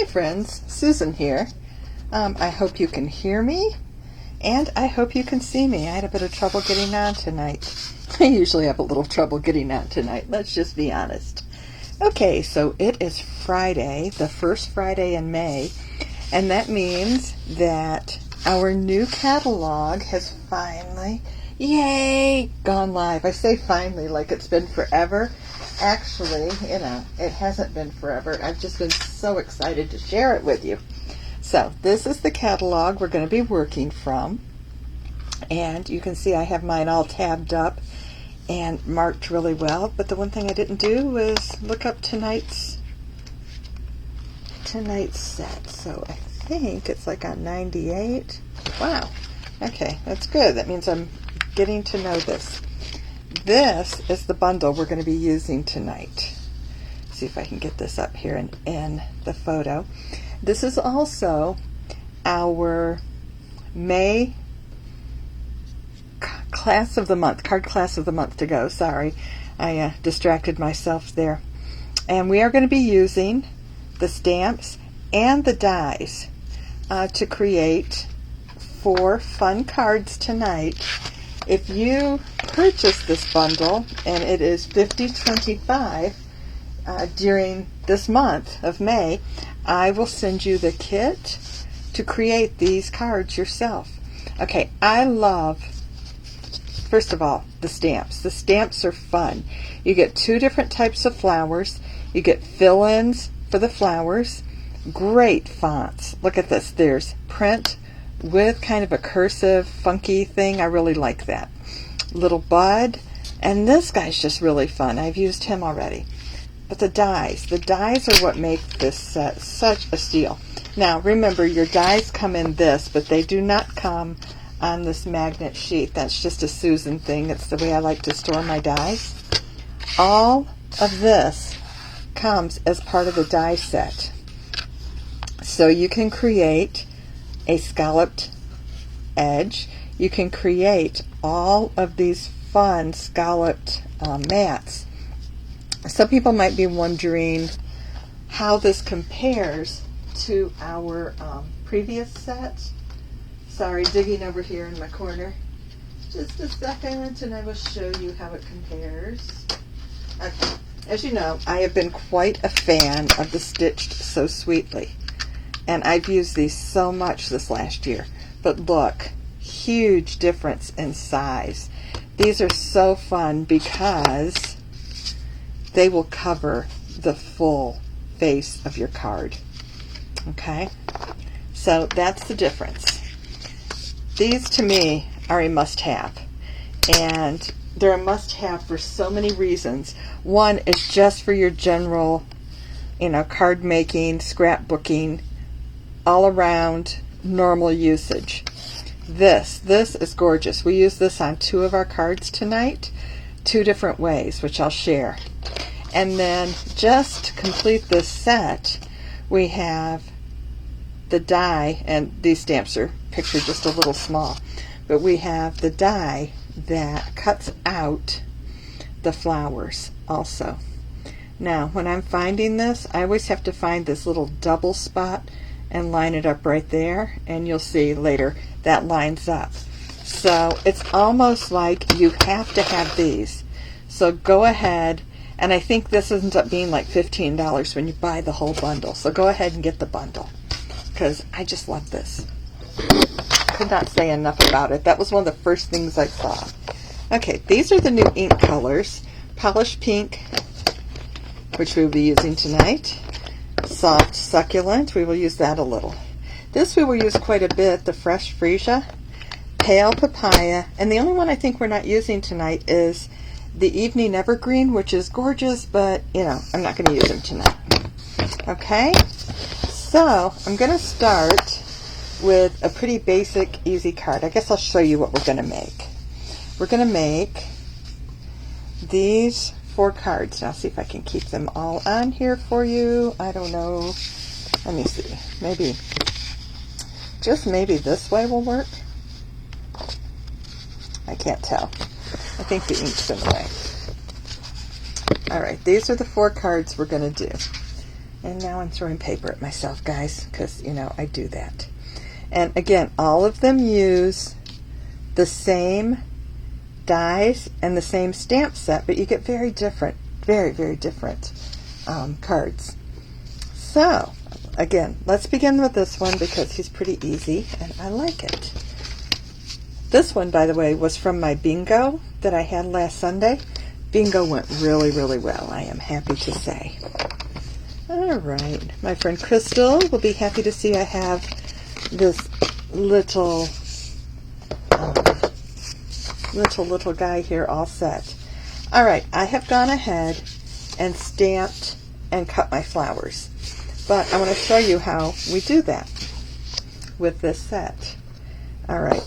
Hey friends, Susan here. I hope you can hear me, and I hope you can see me. I had a bit of trouble getting on tonight. I usually have a little trouble getting on tonight, let's just be honest. Okay, so it is Friday, the first Friday in May, and that means that our new catalog has finally, yay, gone live. I say finally like it's been forever. Actually, it hasn't been forever. I've just been so excited to share it with you. So this is the catalog we're going to be working from. And you can see I have mine all tabbed up and marked really well. But the one thing I didn't do was look up tonight's set. So I think it's like on 98. Wow. Okay, that's good. That means I'm getting to know this. This is the bundle we're going to be using tonight. See if I can get this up here in the photo. This is also our May class of the month, card class of the month to go. Sorry, I distracted myself there. And we are going to be using the stamps and the dies to create 4 fun cards tonight. If you purchase this bundle, and it is $50.25 during this month of May, I will send you the kit to create these cards yourself. Okay, I love, first of all, the stamps. The stamps are fun. You get 2 different types of flowers. You get fill-ins for the flowers. Great fonts. Look at this. There's print with kind of a cursive, funky thing. I really like that. Little bud, and this guy's just really fun. I've used him already. But the dies are what make this set such a steal. Now remember, your dies come in this, but they do not come on this magnet sheet. That's just a Susan thing. It's the way I like to store my dies. All of this comes as part of the die set. So you can create a scalloped edge. You can create all of these fun scalloped mats. Some people might be wondering how this compares to our previous set. Sorry, digging over here in my corner. Just a second and I will show you how it compares. Okay. As you know, I have been quite a fan of the Stitched So Sweetly. And I've used these so much this last year. But look, huge difference in size. These are so fun because they will cover the full face of your card. Okay? So that's the difference. These to me are a must-have. And they're a must-have for so many reasons. One is just for your general, card making, scrapbooking, all around normal usage. This is gorgeous. We use this on 2 of our cards tonight, 2 different ways, which I'll share. And then just to complete this set, we have the die, and these stamps are pictured just a little small, but we have the die that cuts out the flowers also. Now, when I'm finding this, I always have to find this little double spot and line it up right there, and you'll see later that lines up. So it's almost like you have to have these. So go ahead, and I think this ends up being like $15 when you buy the whole bundle. So go ahead and get the bundle, because I just love this. Could not say enough about it. That was one of the first things I saw. Okay, these are the new ink colors. Polished Pink, which we will be using tonight. Soft Succulent, we will use that a little. This we will use quite a bit, the Fresh Freesia, Pale Papaya, and the only one I think we're not using tonight is the Evening Evergreen, which is gorgeous, but I'm not going to use them tonight. Okay, so I'm going to start with a pretty basic, easy card. I guess I'll show you what we're going to make. We're going to make these 4 cards. Now see if I can keep them all on here for you. I don't know. Let me see. Maybe, just maybe this way will work. I can't tell. I think the ink's in the way. Alright, these are the 4 cards we're going to do. And now I'm throwing paper at myself, guys, because, you know, I do that. And again, all of them use the same dies and the same stamp set, but you get very different, very, very different cards. So, again, let's begin with this one because he's pretty easy and I like it. This one, by the way, was from my bingo that I had last Sunday. Bingo went really, really well, I am happy to say. All right, my friend Crystal will be happy to see I have this little guy here all set. All right, I have gone ahead and stamped and cut my flowers, but I want to show you how we do that with this set. All right,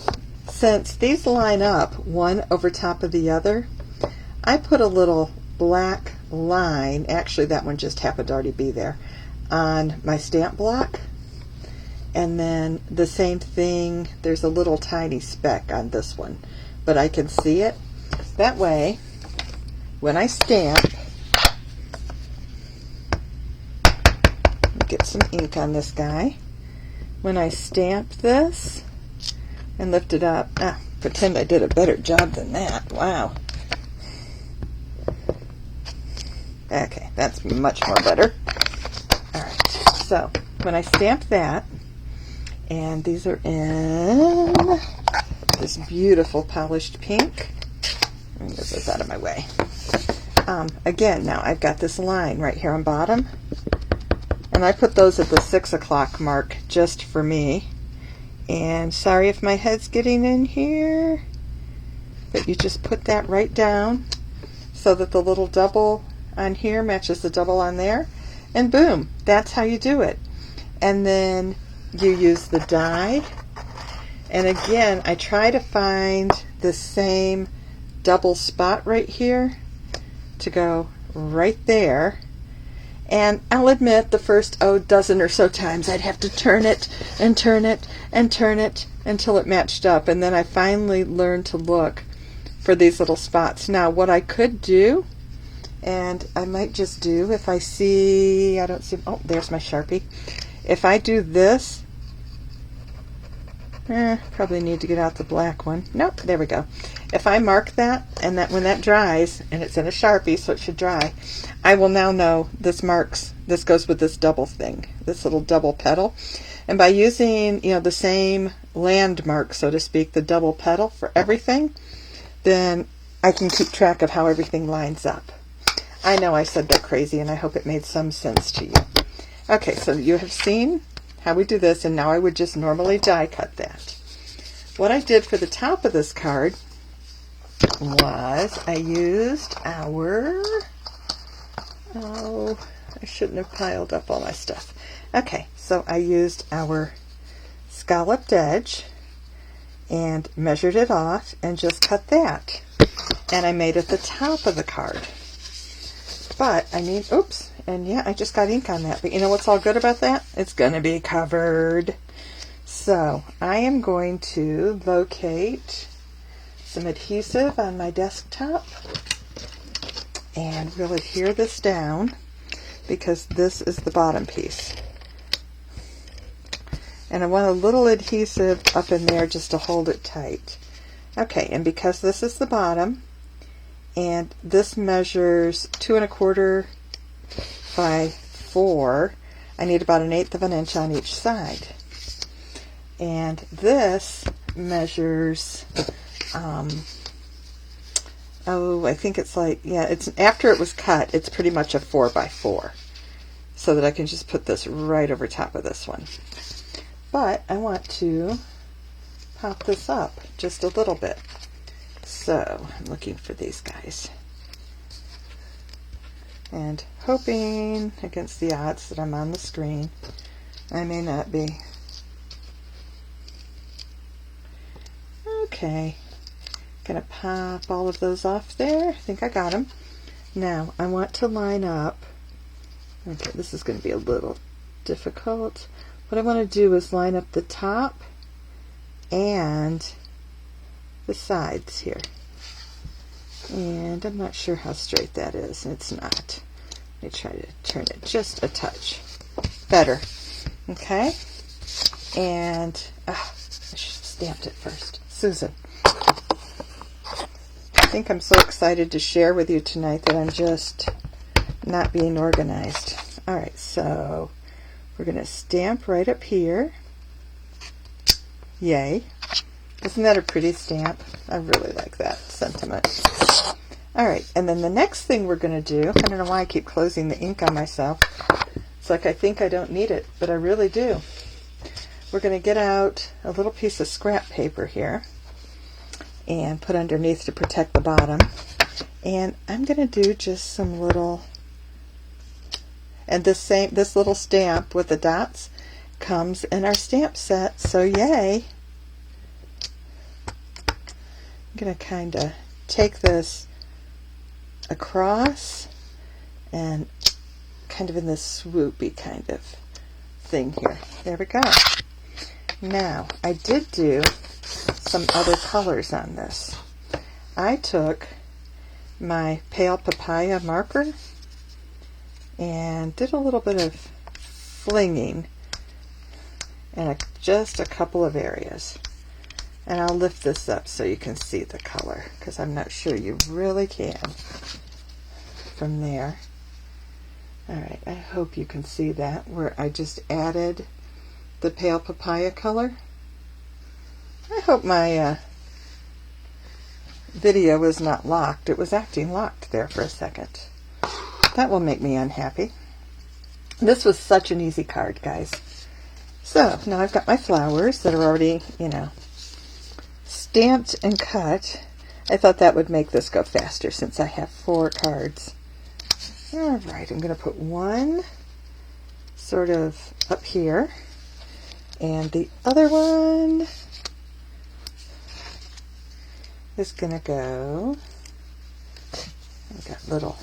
since these line up one over top of the other, I put a little black line, actually that one just happened to already be there, on my stamp block. And then the same thing, there's a little tiny speck on this one, but I can see it. That way, when I stamp, get some ink on this guy. When I stamp this and lift it up, pretend I did a better job than that. Wow. Okay, that's much more better. All right, so when I stamp that, and these are in this beautiful polished pink. Let me get this out of my way. Again, now I've got this line right here on bottom, and I put those at the 6 o'clock mark just for me. And sorry if my head's getting in here, but you just put that right down so that the little double on here matches the double on there, and boom, that's how you do it. And then you use the die, and again I try to find the same double spot right here to go right there. And I'll admit the first dozen or so times I'd have to turn it and turn it and turn it until it matched up, and then I finally learned to look for these little spots. Now what I could do, and I might just do, if I see, I don't see, oh, there's my Sharpie. If I do this, probably need to get out the black one. Nope, there we go. If I mark that, and that when that dries, and it's in a Sharpie, so it should dry, I will now know this goes with this double thing, this little double petal. And by using, you know, the same landmark, so to speak, the double petal for everything, then I can keep track of how everything lines up. I know I said that crazy, and I hope it made some sense to you. Okay, so you have seen how we do this, and now I would just normally die cut that. What I did for the top of this card was I used our, I shouldn't have piled up all my stuff. Okay, so I used our scalloped edge and measured it off and just cut that. And I made it the top of the card. But I need, oops, and yeah, I just got ink on that. But you know what's all good about that? It's going to be covered. So I am going to locate some adhesive on my desktop and really adhere this down, because this is the bottom piece. And I want a little adhesive up in there just to hold it tight. Okay, and because this is the bottom, and this measures 2 1/4 by 4, I need about 1/8 of an inch on each side. And this measures, I think it's like, yeah, it's after it was cut, it's pretty much a 4 by 4, so that I can just put this right over top of this one. But I want to pop this up just a little bit. So I'm looking for these guys and hoping against the odds that I'm on the screen. I may not be. Okay, gonna pop all of those off there. I think I got them. Now I want to line up. Okay, this is going to be a little difficult. What I want to do is line up the top and the sides here. And I'm not sure how straight that is. It's not. me try to turn it just a touch better. Okay, and I should have stamped it first. Susan, I think I'm so excited to share with you tonight that I'm just not being organized. All right, so we're going to stamp right up here. Yay. Isn't that a pretty stamp? I really like that sentiment. All right, and then the next thing we're going to do, I don't know why I keep closing the ink on myself. It's like I think I don't need it, but I really do. We're going to get out a little piece of scrap paper here and put underneath to protect the bottom. And I'm going to do just some little, and this little stamp with the dots comes in our stamp set, so yay. I'm going to kind of take this across and kind of in this swoopy kind of thing here. There we go. Now, I did do some other colors on this. I took my pale papaya marker and did a little bit of flinging in just a couple of areas. And I'll lift this up so you can see the color, because I'm not sure you really can from there. Alright, I hope you can see that, where I just added the pale papaya color. I hope my video was not locked. It was acting locked there for a second. That will make me unhappy. This was such an easy card, guys. So, now I've got my flowers that are already, stamped and cut. I thought that would make this go faster since I have 4 cards. Alright, I'm going to put one sort of up here, and the other one is going to go, I've got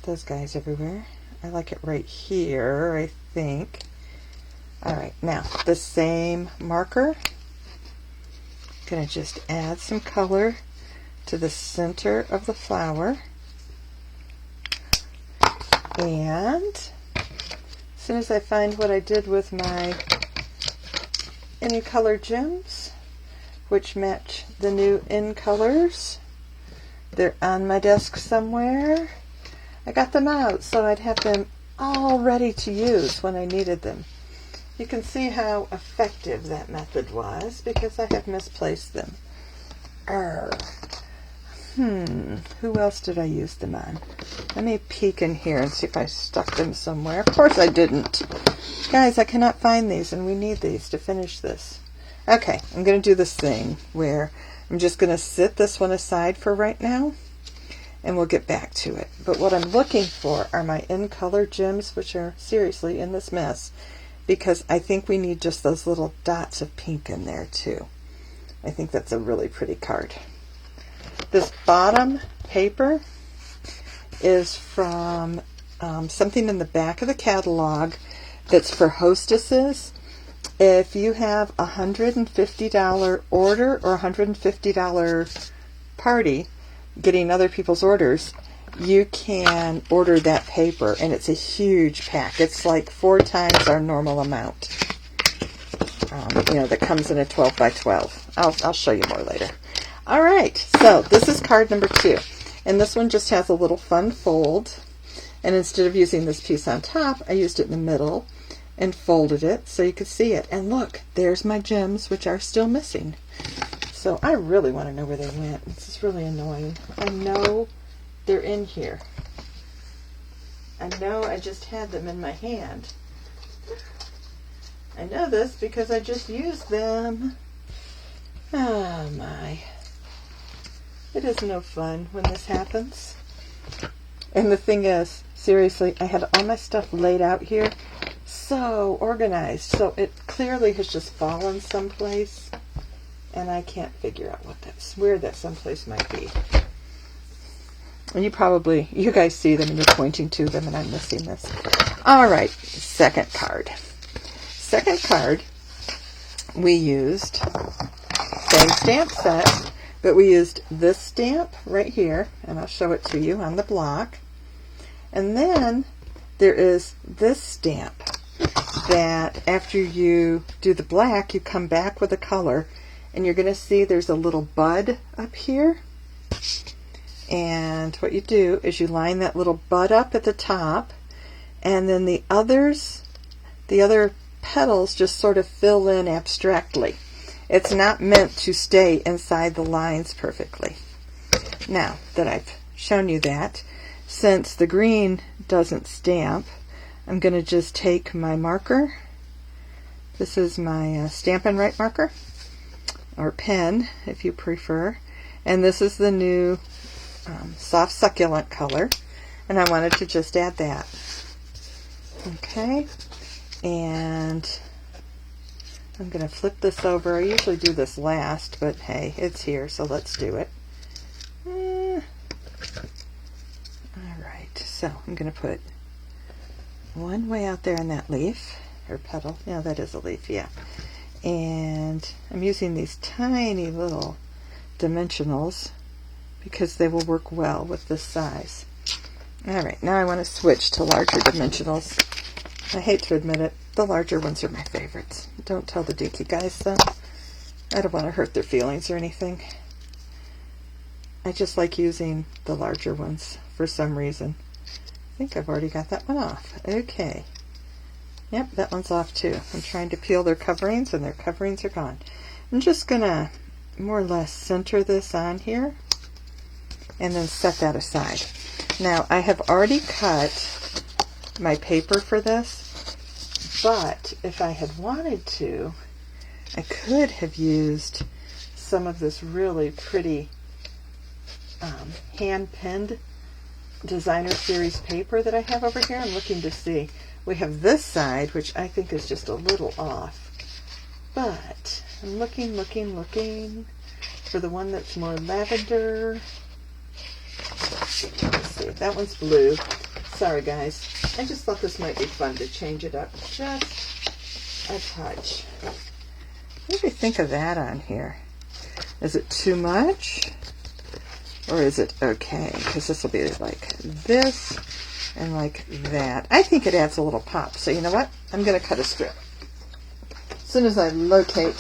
those guys everywhere. I like it right here, I think. Alright, now the same marker, going to just add some color to the center of the flower. And as soon as I find what I did with my Any Color gems, which match the new in colors, they're on my desk somewhere. I got them out so I'd have them all ready to use when I needed them. You can see how effective that method was because I have misplaced them. Who else did I use them on? Let me peek in here and see if I stuck them somewhere. Of course I didn't. Guys, I cannot find these, and we need these to finish this. Okay, I'm going to do this thing where I'm just going to sit this one aside for right now, and we'll get back to it. But what I'm looking for are my in color gems, which are seriously in this mess, because I think we need just those little dots of pink in there too. I think that's a really pretty card. This bottom paper is from something in the back of the catalog that's for hostesses. If you have a $150 order or $150 party getting other people's orders, you can order that paper, and it's a huge pack. It's like 4 times our normal amount. That comes in a 12 by 12. I'll show you more later. All right, so this is card number 2, and this one just has a little fun fold, and instead of using this piece on top, I used it in the middle and folded it so you could see it. And look, there's my gems, which are still missing. So I really want to know where they went. This is really annoying. I know they're in here. I know I just had them in my hand. I know this because I just used them. Oh my. It is no fun when this happens. And the thing is, seriously, I had all my stuff laid out here, so organized. So it clearly has just fallen someplace, and I can't figure out where that someplace might be. And you guys see them and you're pointing to them, and I'm missing this. All right, second card. Second card, we used same stamp set, but we used this stamp right here, and I'll show it to you on the block. And then there is this stamp that after you do the black, you come back with a color, and you're going to see there's a little bud up here. And what you do is you line that little bud up at the top, and then the other petals just sort of fill in abstractly. It's not meant to stay inside the lines perfectly. Now that I've shown you that, since the green doesn't stamp, I'm going to just take my marker. This is my Stampin' Up marker, or pen if you prefer, and this is the new soft succulent color, and I wanted to just add that. Okay, and I'm going to flip this over. I usually do this last, but hey, it's here, so let's do it. Alright, so I'm going to put one way out there in that leaf, or petal. Yeah, that is a leaf, yeah. And I'm using these tiny little dimensionals because they will work well with this size. Alright, now I want to switch to larger dimensionals. I hate to admit it, the larger ones are my favorites. Don't tell the dinky guys though. I don't want to hurt their feelings or anything. I just like using the larger ones for some reason. I think I've already got that one off. Okay. Yep, that one's off too. I'm trying to peel their coverings, and their coverings are gone. I'm just going to more or less center this on here and then set that aside. Now, I have already cut my paper for this, but if I had wanted to, I could have used some of this really pretty hand-pinned designer series paper that I have over here. I'm looking to see. We have this side, which I think is just a little off, but I'm looking for the one that's more lavender. Let's see, that one's blue. Sorry guys, I just thought this might be fun to change it up just a touch. What do you think of that on here? Is it too much? Or is it okay? Because this will be like this and like that. I think it adds a little pop. So you know what? I'm going to cut a strip. As soon as I locate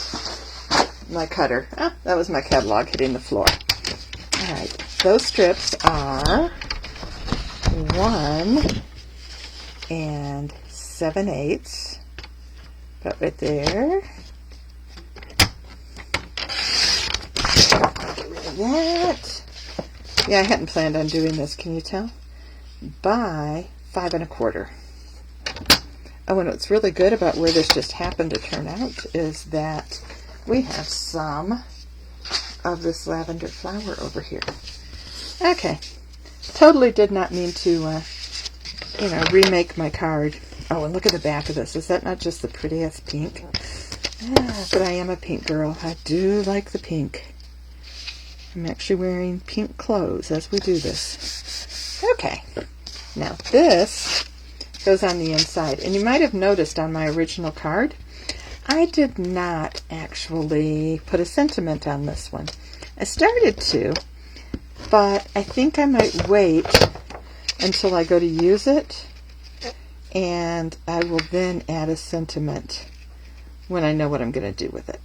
my cutter. Ah, that was my catalog hitting the floor. Alright, those strips are 1 7/8. Put right there. That. Yeah, I hadn't planned on doing this, can you tell? By 5 1/4. Oh, and what's really good about where this just happened to turn out is that we have some of this lavender flower over here. Okay, totally did not mean to, remake my card. Oh, and look at the back of this. Is that not just the prettiest pink? Yeah, but I am a pink girl. I do like the pink. I'm actually wearing pink clothes as we do this. Okay, now this goes on the inside. And you might have noticed on my original card, I did not actually put a sentiment on this one. I started to, but I think I might wait until I go to use it, and I will then add a sentiment when I know what I'm going to do with it.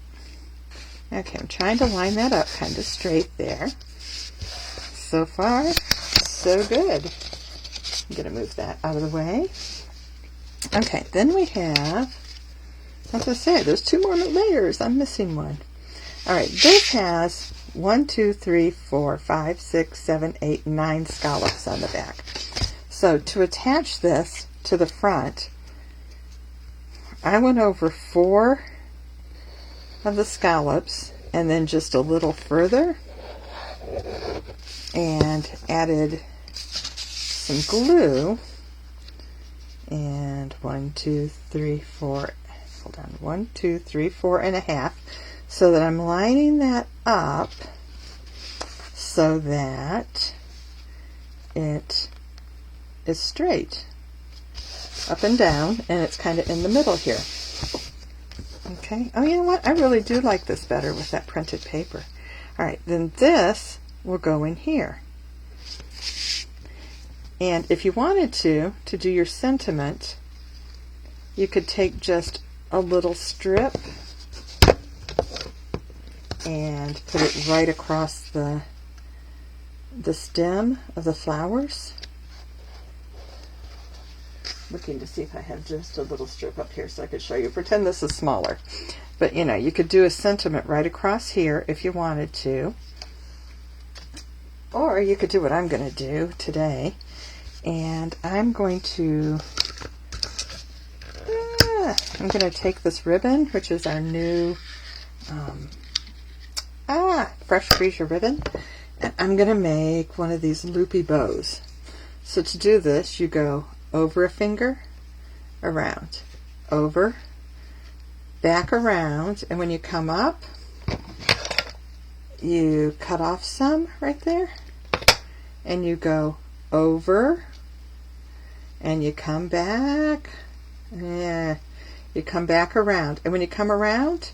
Okay, I'm trying to line that up kind of straight there. So far, so good. I'm going to move that out of the way. Okay, then we have, as I say, there's 2 more layers. I'm missing one. All right, this has 1, 2, 3, 4, 5, 6, 7, 8, 9 scallops on the back. So to attach this to the front, I went over 4 of the scallops and then just a little further and added some glue, and 1, 2, 3, 4, hold on, 1, 2, 3, 4 and a half, so that I'm lining that up so that it is straight up and down, and it's kind of in the middle here. Okay. Oh, you know what? I really do like this better with that printed paper. All right. Then this will go in here. And if you wanted to do your sentiment, you could take just a little strip and put it right across the stem of the flowers. Looking to see if I have just a little strip up here so I could show you. Pretend this is smaller. But you know, you could do a sentiment right across here if you wanted to. Or you could do what I'm going to do today. And I'm going to take this ribbon, which is our new fresh freesia ribbon, and I'm going to make one of these loopy bows. So to do this, you go over a finger, around, over, back around, and when you come up, you cut off some right there, and you go over, and you come back, you come back around, and when you come around,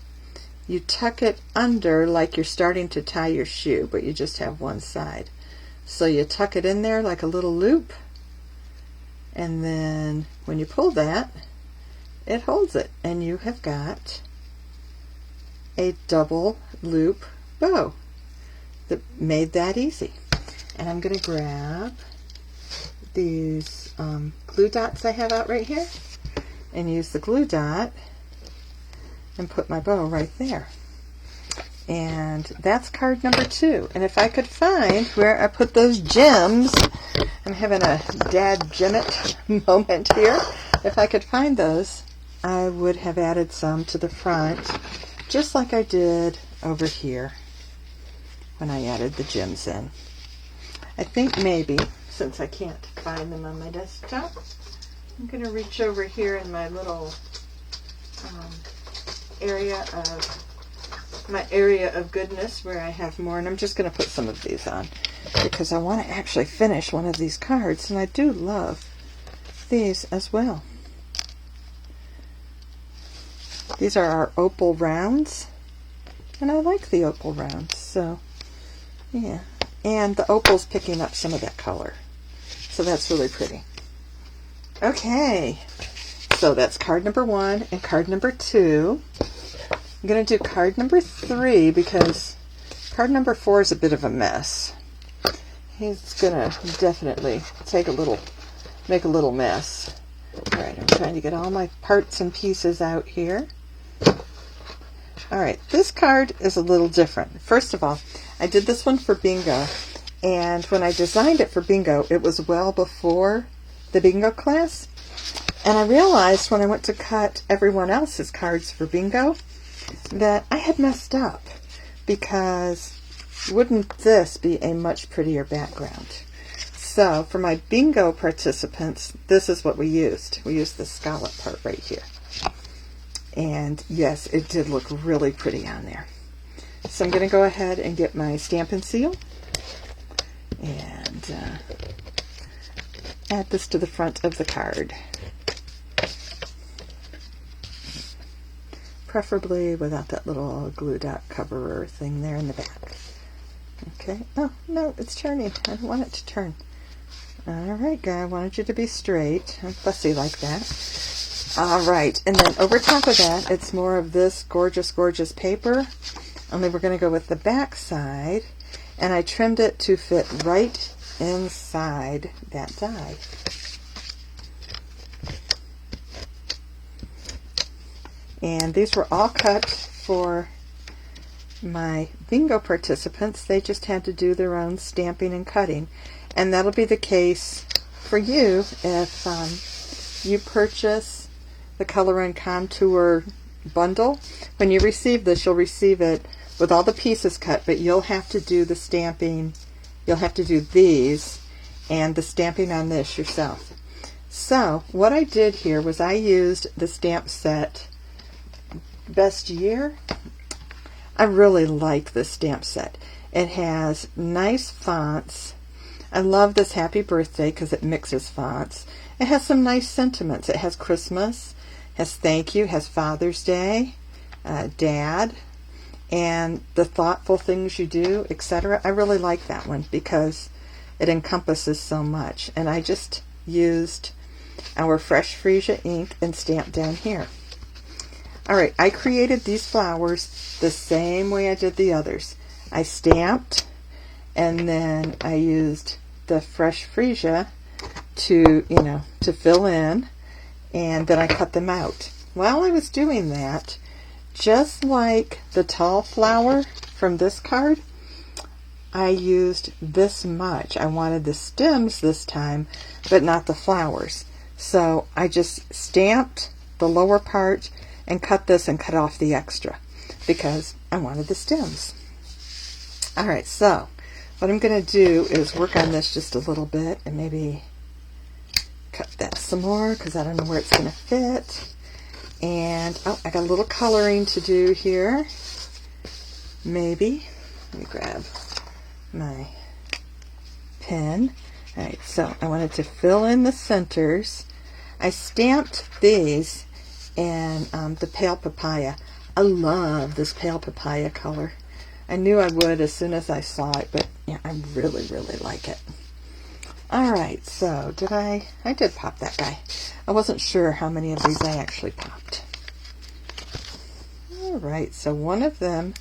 you tuck it under like you're starting to tie your shoe, but you just have one side. So you tuck it in there like a little loop, and then when you pull that, it holds it, and you have got a double loop bow that made that easy. And I'm going to grab these glue dots I have out right here and use the glue dot and put my bow right there. And that's card number 2. And if I could find where I put those gems, I'm having a dad gem it moment here. If I could find those, I would have added some to the front, just like I did over here when I added the gems in. I think maybe, since I can't find them on my desktop, I'm going to reach over here in my little area of goodness where I have more, and I'm just going to put some of these on because I want to actually finish one of these cards, and I do love these as well. These are our opal rounds, and I like the opal rounds, so yeah. And the opal's picking up some of that color, so that's really pretty. Okay, so that's card number 1 and card number 2. I'm going to do card number 3 because card number 4 is a bit of a mess. He's going to definitely make a little mess. All right, I'm trying to get all my parts and pieces out here. All right, this card is a little different. First of all, I did this one for bingo, and when I designed it for bingo, it was well before the bingo class, and I realized when I went to cut everyone else's cards for bingo that I had messed up, because wouldn't this be a much prettier background? So for my bingo participants, this is what we used. We used the scallop part right here. And yes, it did look really pretty on there. So I'm going to go ahead and get my Stampin' Seal and add this to the front of the card. Preferably without that little glue dot coverer thing there in the back. Okay. Oh, no, it's turning. I don't want it to turn. Alright, guy, I wanted you to be straight. I'm fussy like that. Alright, and then over top of that, it's more of this gorgeous, gorgeous paper. Only we're going to go with the back side, and I trimmed it to fit right inside that die. And these were all cut for my bingo participants. They just had to do their own stamping and cutting. And that'll be the case for you if you purchase the Color and Contour bundle. When you receive this, you'll receive it with all the pieces cut, but you'll have to do the stamping. You'll have to do these and the stamping on this yourself. So what I did here was I used the stamp set Best Year. I really like this stamp set. It has nice fonts. I love this Happy Birthday because it mixes fonts. It has some nice sentiments. It has Christmas, has Thank You, has Father's Day, Dad, and the thoughtful things you do, etc. I really like that one because it encompasses so much. And I just used our Fresh Freesia ink and stamped down here. Alright, I created these flowers the same way I did the others. I stamped, and then I used the Fresh Freesia to, to fill in, and then I cut them out. While I was doing that, just like the tall flower from this card, I used this much. I wanted the stems this time, but not the flowers. So I just stamped the lower part and cut this and cut off the extra because I wanted the stems. Alright, so what I'm going to do is work on this just a little bit and maybe cut that some more because I don't know where it's going to fit. And, oh, I got a little coloring to do here. Maybe. Let me grab my pen. Alright, so I wanted to fill in the centers. I stamped these in the pale papaya. I love this pale papaya color. I knew I would as soon as I saw it, but yeah, I really, really like it. Alright, so I did pop that guy. I wasn't sure how many of these I actually popped. Alright, so one of them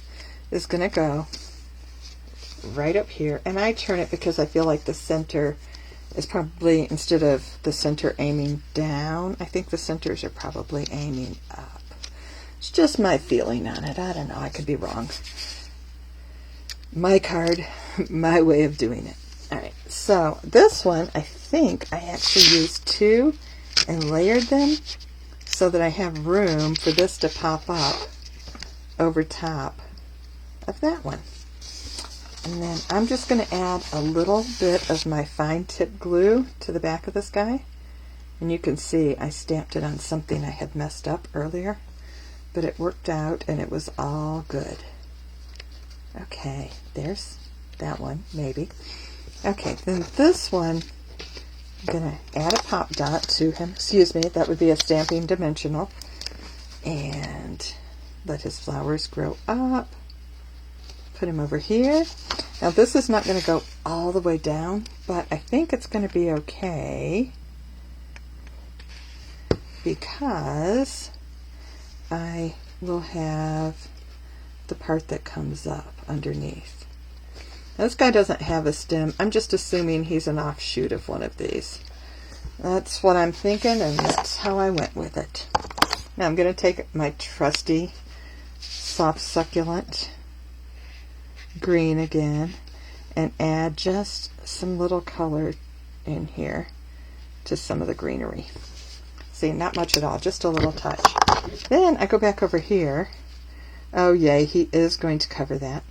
is going to go right up here, and I turn it because I feel like the center is probably, instead of the center aiming down, I think the centers are probably aiming up. It's just my feeling on it. I don't know. I could be wrong. My card, my way of doing it. Alright, so this one, I think I actually used two and layered them so that I have room for this to pop up over top of that one. And then I'm just going to add a little bit of my fine tip glue to the back of this guy. And you can see I stamped it on something I had messed up earlier, but it worked out and it was all good. Okay, there's that one, maybe. Okay, then this one, I'm going to add a pop dot to him. Excuse me, that would be a Stamping Dimensional. And let his flowers grow up. Put him over here. Now this is not going to go all the way down, but I think it's going to be okay because I will have the part that comes up underneath. Now, this guy doesn't have a stem. I'm just assuming he's an offshoot of one of these. That's what I'm thinking, and that's how I went with it. Now I'm going to take my trusty soft succulent green again and add just some little color in here to some of the greenery. See, not much at all, just a little touch. Then I go back over here. Oh yay, he is going to cover that.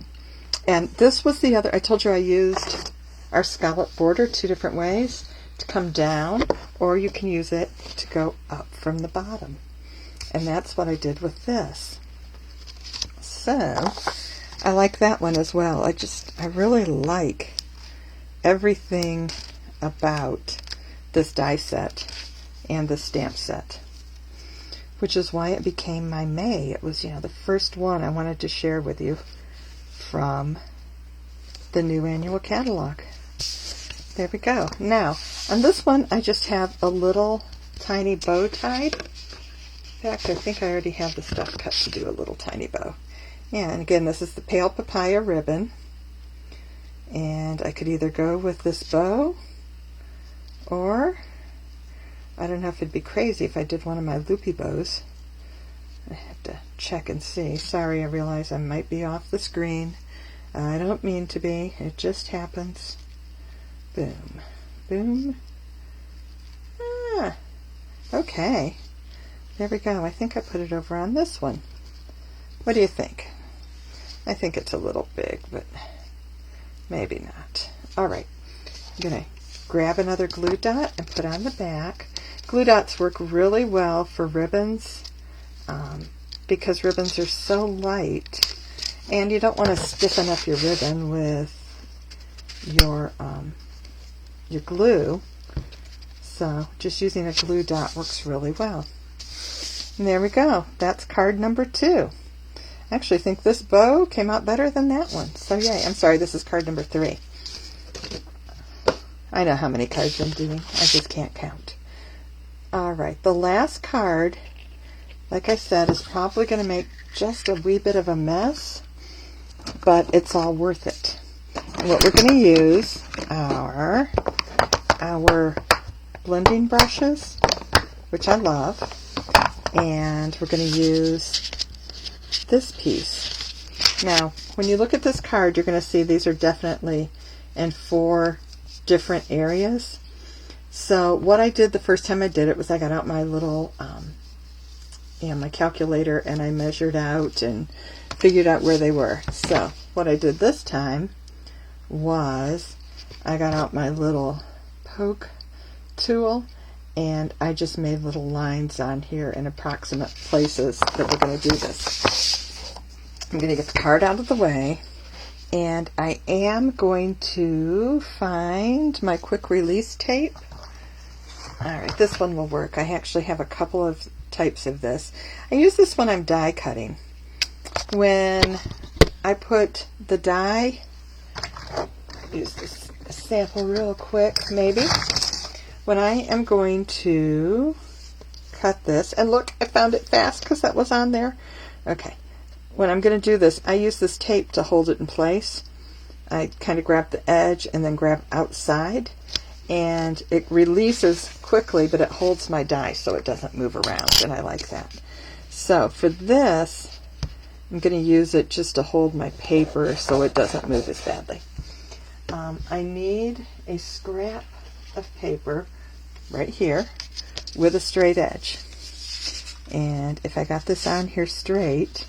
And this was the other, I told you I used our scallop border two different ways, to come down, or you can use it to go up from the bottom. And that's what I did with this. So I like that one as well. I really like everything about this die set and the stamp set, which is why it became my May. It was, the first one I wanted to share with you from the new annual catalog. There we go. Now, on this one, I just have a little tiny bow tied. In fact, I think I already have the stuff cut to do a little tiny bow. Yeah, and again, this is the pale papaya ribbon. And I could either go with this bow, or I don't know if it'd be crazy if I did one of my loopy bows. I have to check and see. Sorry, I realize I might be off the screen. I don't mean to be. It just happens. Boom. Boom. Ah, okay. There we go. I think I put it over on this one. What do you think? I think it's a little big, but maybe not. Alright. I'm going to grab another glue dot and put on the back. Glue dots work really well for ribbons because ribbons are so light, and you don't want to stiffen up your ribbon with your glue. So just using a glue dot works really well. And there we go. That's card number 2. I actually think this bow came out better than that one. So yay. I'm sorry, this is card number 3. I know how many cards I'm doing. I just can't count. Alright, the last card, like I said, is probably going to make just a wee bit of a mess, but it's all worth it. And what we're going to use are our blending brushes, which I love, and we're going to use this piece. Now, when you look at this card, you're going to see these are definitely in 4 different areas. So what I did the first time I did it was I got out my little my calculator, and I measured out and figured out where they were. So what I did this time was I got out my little poke tool, and I just made little lines on here in approximate places that we're going to do this. I'm going to get the card out of the way, and I am going to find my quick release tape. Alright, this one will work. I actually have a couple of types of this. I use this when I'm die cutting. When I put the die, use this sample real quick maybe. When I am going to cut this, and look, I found it fast because that was on there. Okay, when I'm going to do this, I use this tape to hold it in place. I kind of grab the edge and then grab outside, and it releases quickly, but it holds my die so it doesn't move around, and I like that. So for this, I'm going to use it just to hold my paper so it doesn't move as badly. I need a scrap of paper right here with a straight edge. And if I got this on here straight,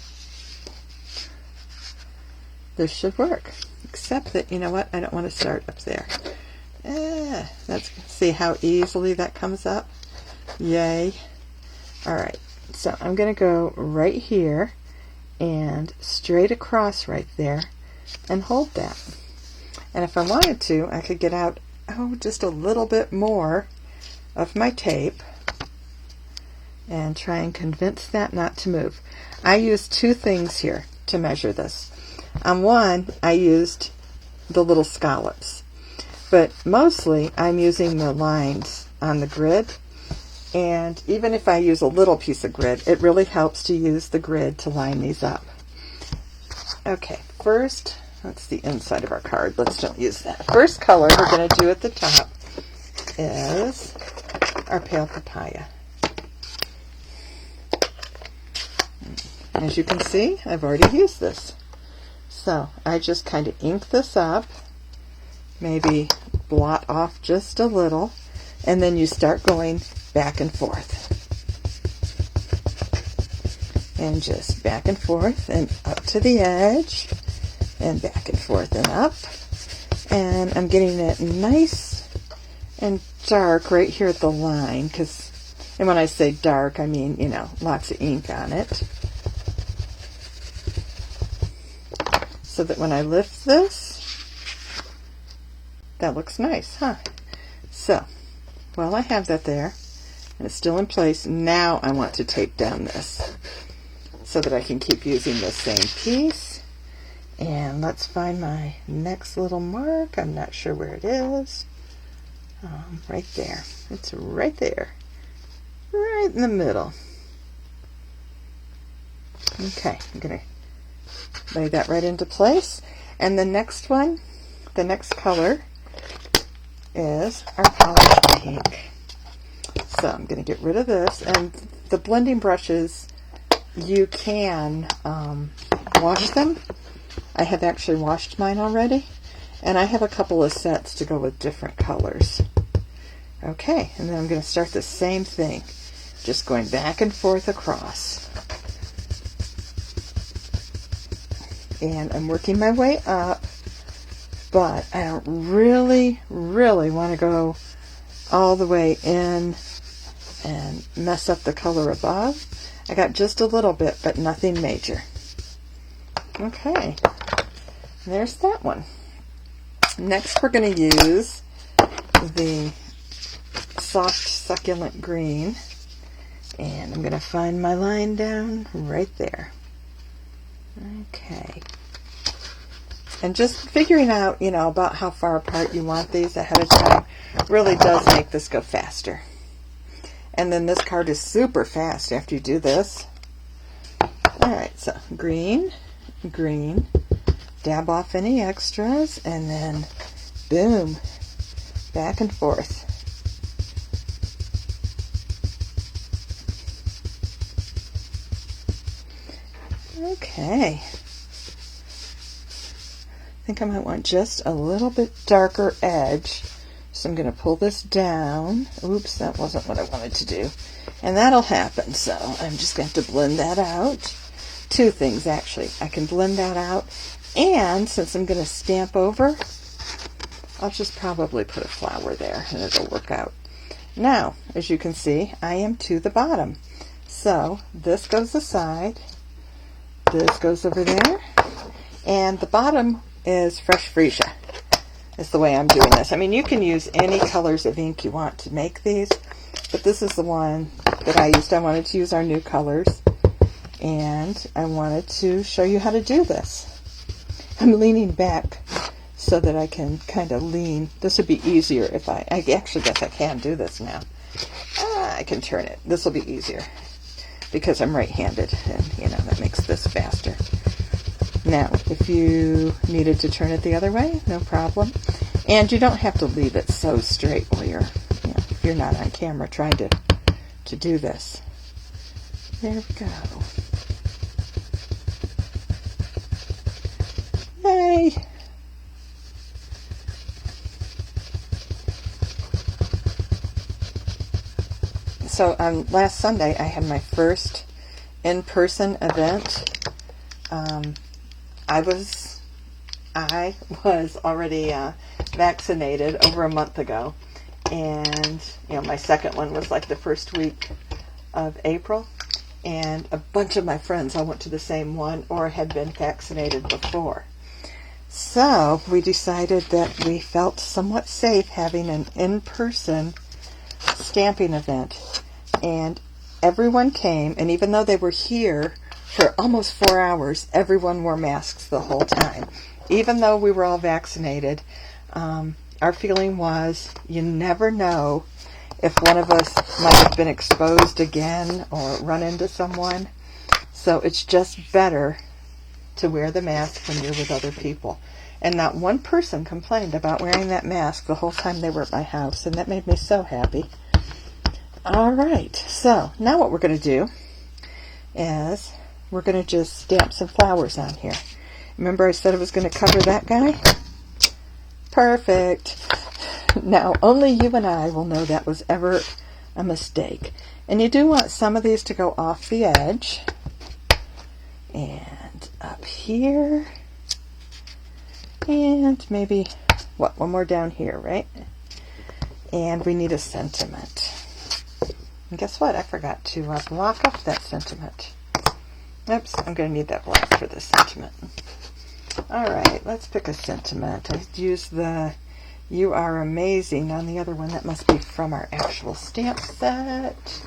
this should work. Except that, you know what, I don't want to start up there. Let's see how easily that comes up. Yay. Alright, so I'm going to go right here and straight across right there and hold that. And if I wanted to, I could get out, just a little bit more of my tape and try and convince that not to move. I used 2 things here to measure this. On one, I used the little scallops, but mostly I'm using the lines on the grid, and even if I use a little piece of grid, it really helps to use the grid to line these up. Okay, first, that's the inside of our card. Let's don't use that. First color we're going to do at the top is our pale papaya. As you can see, I've already used this. So I just kind of ink this up, maybe blot off just a little, and then you start going back and forth. And just back and forth and up to the edge, and back and forth and up. And I'm getting it nice and dark right here at the line, and when I say dark, I mean, lots of ink on it. So that when I lift this, that looks nice, huh? So, while I have that there, and it's still in place, now I want to tape down this so that I can keep using the same piece. And let's find my next little mark. I'm not sure where it is. Right there. It's right there. Right in the middle. Okay, I'm going to lay that right into place. And the next one, the next color, is our polished pink. So I'm going to get rid of this. And the blending brushes, you can wash them. I have actually washed mine already. And I have a couple of sets to go with different colors. Okay, and then I'm going to start the same thing. Just going back and forth across. And I'm working my way up, but I don't really want to go all the way in and mess up the color above. I got just a little bit, but nothing major. Okay, there's that one. Next we're going to use the soft succulent green, and I'm going to find my line down right there. Okay, and just figuring out, about how far apart you want these ahead of time. really does make this go faster. And then this card is super fast after you do this. Alright, so green, green, dab off any extras, and then boom, back and forth. Okay. I think I might want just a little bit darker edge. So I'm going to pull this down. Oops, that wasn't what I wanted to do. And that'll happen. So I'm just going to have to blend that out. Two things, actually. I can blend that out. And since I'm going to stamp over, I'll just probably put a flower there and it'll work out. Now, as you can see, I am to the bottom. So this goes aside. This goes over there. And the bottom is fresh freesia. Is the way I'm doing this. I mean, you can use any colors of ink you want to make these, but this is the one that I used. I wanted to use our new colors, and I wanted to show you how to do this. I'm leaning back so that I can kind of lean. This would be easier if I actually guess I can do this now. I can turn it. This will be easier because I'm right-handed, and you know, that makes this faster. Now, if you needed to turn it the other way, no problem. And you don't have to leave it so straight while you're, you know, if you're not on camera trying to do this. There we go. Yay! So last Sunday I had my first in-person event. I was already vaccinated over a month ago, and you know, my second one was like the first week of April, and a bunch of my friends all went to the same one or had been vaccinated before. So we decided that we felt somewhat safe having an in-person stamping event, and everyone came, and even though they were here for almost 4 hours, everyone wore masks the whole time. Even though we were all vaccinated, our feeling was you never know if one of us might have been exposed again or run into someone. So it's just better to wear the mask when you're with other people. And not one person complained about wearing that mask the whole time they were at my house, and that made me so happy. All right, so now what we're going to do is we're going to just stamp some flowers on here. Remember I said I was going to cover that guy? Perfect. Now, only you and I will know that was ever a mistake. And you do want some of these to go off the edge. And up here. And maybe, one more down here, right? And we need a sentiment. And guess what? I forgot to block up that sentiment. Oops, I'm going to need that block for this sentiment. Alright, let's pick a sentiment. I used the "You Are Amazing" on the other one. That must be from our actual stamp set.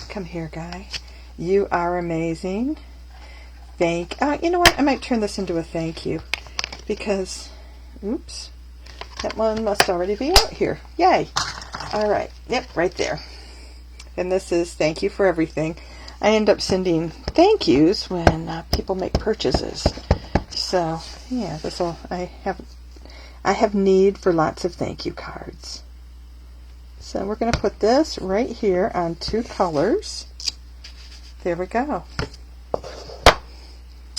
Come here, guy. You are amazing. You know what? I might turn this into a thank you. Because, oops, that one must already be out here. Yay! Alright, yep, right there. And this is thank you for everything. I end up sending thank yous when people make purchases. So, yeah, I have need for lots of thank you cards. So we're going to put this right here on 2 colors. There we go.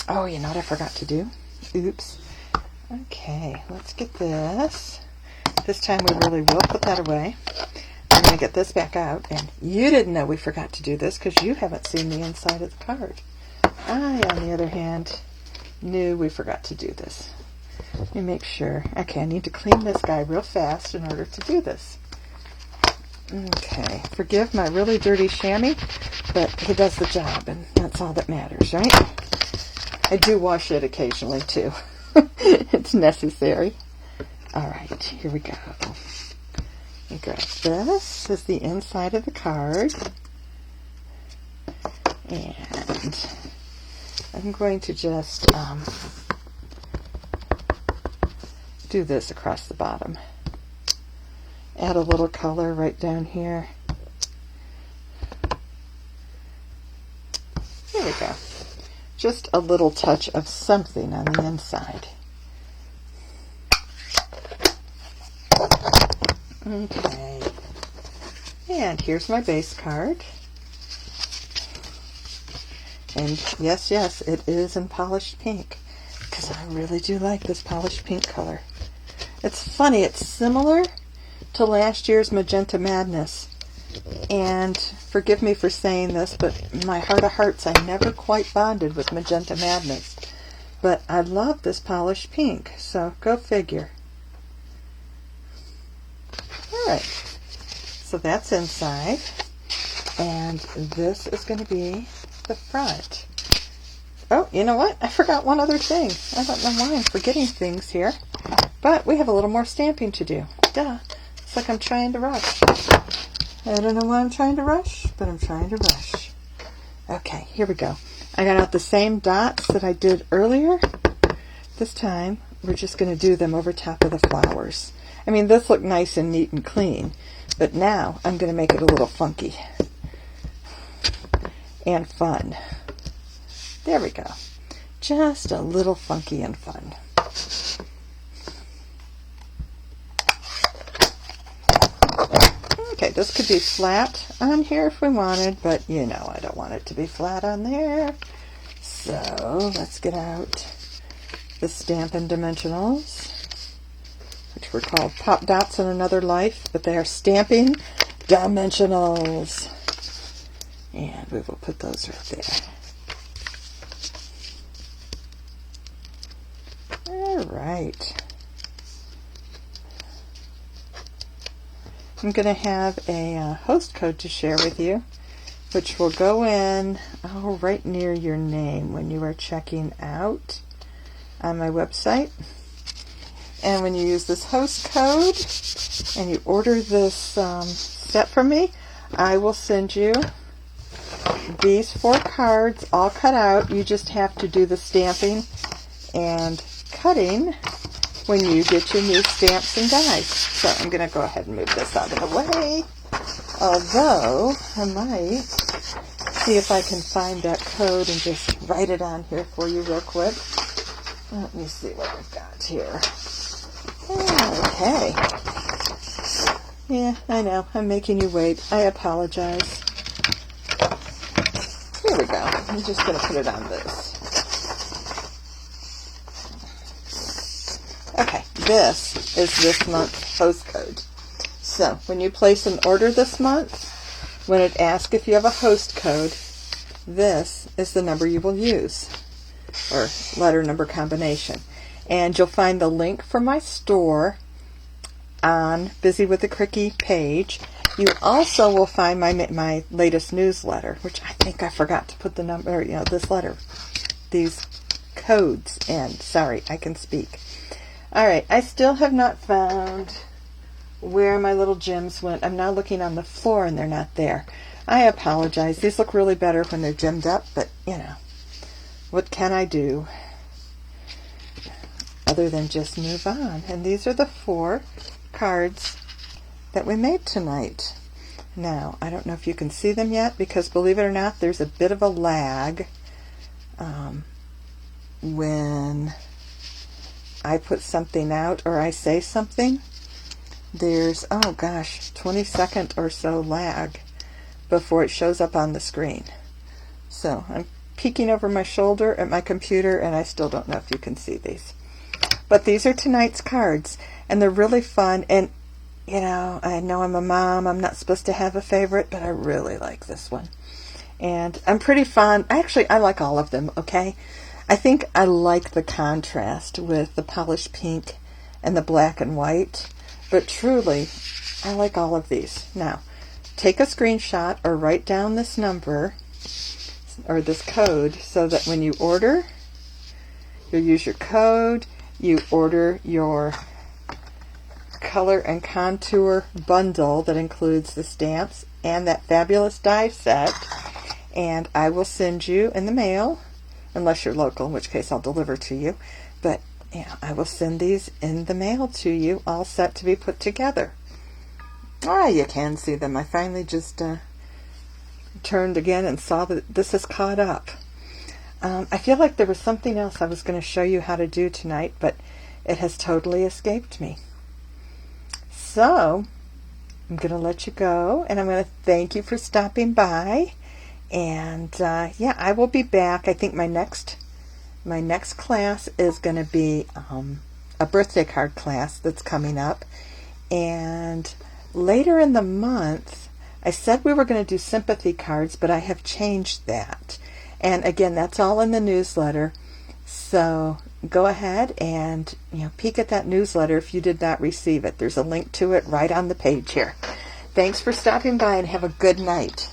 Oh, you know what I forgot to do? Oops. Okay, let's get this. This time we really will put that away. I'm going to get this back out, and you didn't know we forgot to do this because you haven't seen the inside of the card. I, on the other hand, knew we forgot to do this. Let me make sure. Okay, I need to clean this guy real fast in order to do this. Okay, forgive my really dirty chamois, but he does the job, and that's all that matters, right? I do wash it occasionally, too. It's necessary. Alright, here we go. You grab this is the inside of the card, and I'm going to just do this across the bottom. add a little color right down here. There we go. Just a little touch of something on the inside. Okay. And here's my base card. And yes, it is in polished pink, because I really do like this polished pink color. It's funny, it's similar to last year's Magenta Madness. And forgive me for saying this, but in my heart of hearts, I never quite bonded with Magenta Madness. But I love this polished pink, so go figure. Alright, so that's inside. And this is going to be the front. Oh, you know what? I forgot one other thing. I don't know why I'm forgetting things here. But we have a little more stamping to do. Duh. It's like I'm trying to rush. I don't know why I'm trying to rush, but I'm trying to rush. Okay, here we go. I got out the same dots that I did earlier. This time, we're just going to do them over top of the flowers. I mean, this looked nice and neat and clean, but now I'm going to make it a little funky and fun. There we go. Just a little funky and fun. Okay, this could be flat on here if we wanted, but you know I don't want it to be flat on there. So let's get out the Stampin' Dimensionals, which were called Pop Dots in Another Life, but they are Stampin' Dimensionals. And we will put those right there. All right. I'm going to have a host code to share with you, which will go in right near your name when you are checking out on my website. And when you use this host code and you order this set from me, I will send you these 4 cards all cut out. You just have to do the stamping and cutting when you get your new stamps and dies. So I'm going to go ahead and move this out of the way. Although, I might see if I can find that code and just write it on here for you real quick. Let me see what I've got here. Okay. Yeah, I know. I'm making you wait. I apologize. Here we go. I'm just going to put it on this. Okay, this is this month's host code. So, when you place an order this month, when it asks if you have a host code, this is the number you will use, or letter number combination. And you'll find the link for my store on Busy with the Cricky page. You also will find my latest newsletter, which I think I forgot to put the number, these codes in. Sorry, I can speak. Alright, I still have not found where my little gems went. I'm now looking on the floor and they're not there. I apologize. These look really better when they're gemmed up, but, you know, what can I do other than just move on? And these are the 4 cards that we made tonight. Now, I don't know if you can see them yet, because believe it or not, there's a bit of a lag when I put something out or I say something. There's, 20-second or so lag before it shows up on the screen. So I'm peeking over my shoulder at my computer and I still don't know if you can see these. But these are tonight's cards and they're really fun. And you know I'm a mom, I'm not supposed to have a favorite, but I really like this one. And I'm pretty fond, actually I like all of them, okay? I think I like the contrast with the polished pink and the black and white, but truly, I like all of these. Now, take a screenshot or write down this number or this code so that when you order, you'll use your code, you order your color and contour bundle that includes the stamps and that fabulous die set, and I will send you in the mail, unless you're local, in which case I'll deliver to you. But, I will send these in the mail to you, all set to be put together. Ah, you can see them. I finally just turned again and saw that this is caught up. I feel like there was something else I was going to show you how to do tonight, but it has totally escaped me. So, I'm going to let you go, and I'm going to thank you for stopping by. And yeah, I will be back. I think my next class is going to be a birthday card class that's coming up. And later in the month, I said we were going to do sympathy cards, but I have changed that. And again, that's all in the newsletter. So go ahead and peek at that newsletter if you did not receive it. There's a link to it right on the page here. Thanks for stopping by and have a good night.